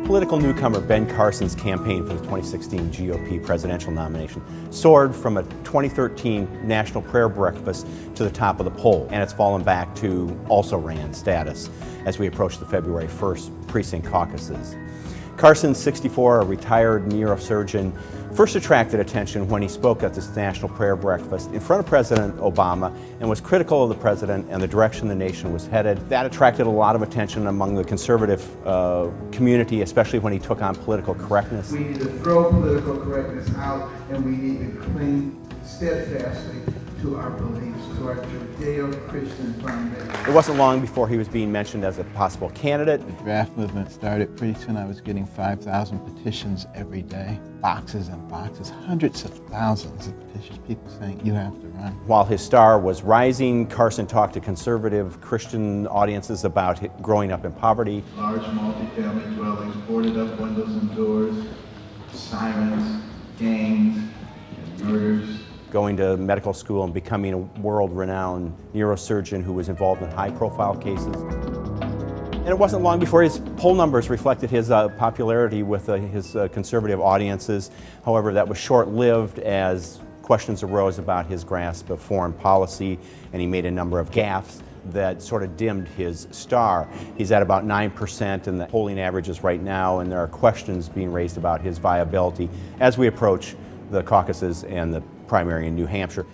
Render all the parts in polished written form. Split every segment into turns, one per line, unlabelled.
Political newcomer Ben Carson's campaign for the 2016 GOP presidential nomination soared from a 2013 National Prayer Breakfast to the top of the poll, and it's fallen back to also-ran status as we approach the February 1st precinct caucuses. Carson, 64, a retired neurosurgeon, first attracted attention when he spoke at this National Prayer Breakfast in front of President Obama and was critical of the president and the direction the nation was headed. That attracted a lot of attention among the conservative community, especially when he took on political correctness.
We need to throw political correctness out, and we need to cling steadfastly to our beliefs, to our Judeo-Christian foundation.
It wasn't long before he was being mentioned as a possible candidate.
The draft movement started. Pretty soon I was getting 5,000 petitions every day. Boxes and boxes, hundreds of thousands of petitions, people saying, you have to run.
While his star was rising, Carson talked to conservative Christian audiences about growing up in poverty.
Large multifamily dwellings, boarded up windows and doors, sirens, gangs, and murders.
Going to medical school and becoming a world-renowned neurosurgeon who was involved in high-profile cases. And it wasn't long before his poll numbers reflected his popularity with his conservative audiences. However, that was short-lived as questions arose about his grasp of foreign policy, and he made a number of gaffes that sort of dimmed his star. He's at about 9% in the polling averages right now, and there are questions being raised about his viability as we approach the caucuses and the primary in New Hampshire.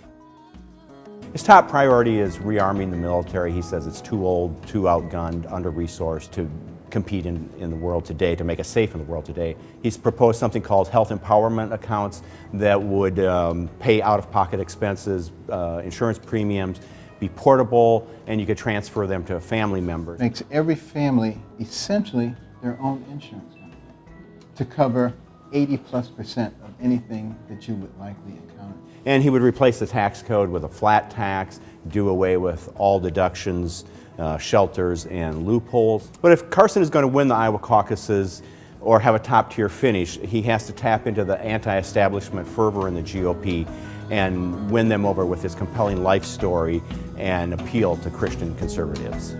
His top priority is rearming the military. He says it's too old, too outgunned, under-resourced to compete in the world today, to make it safe in the world today. He's proposed something called health empowerment accounts that would pay out-of-pocket expenses, insurance premiums, be portable, and you could transfer them to family members.
Makes every family essentially their own insurance company to cover 80+% of anything that you would likely encounter.
And he would replace the tax code with a flat tax, do away with all deductions, shelters, and loopholes. But if Carson is going to win the Iowa caucuses or have a top-tier finish, he has to tap into the anti-establishment fervor in the GOP and win them over with his compelling life story and appeal to Christian conservatives.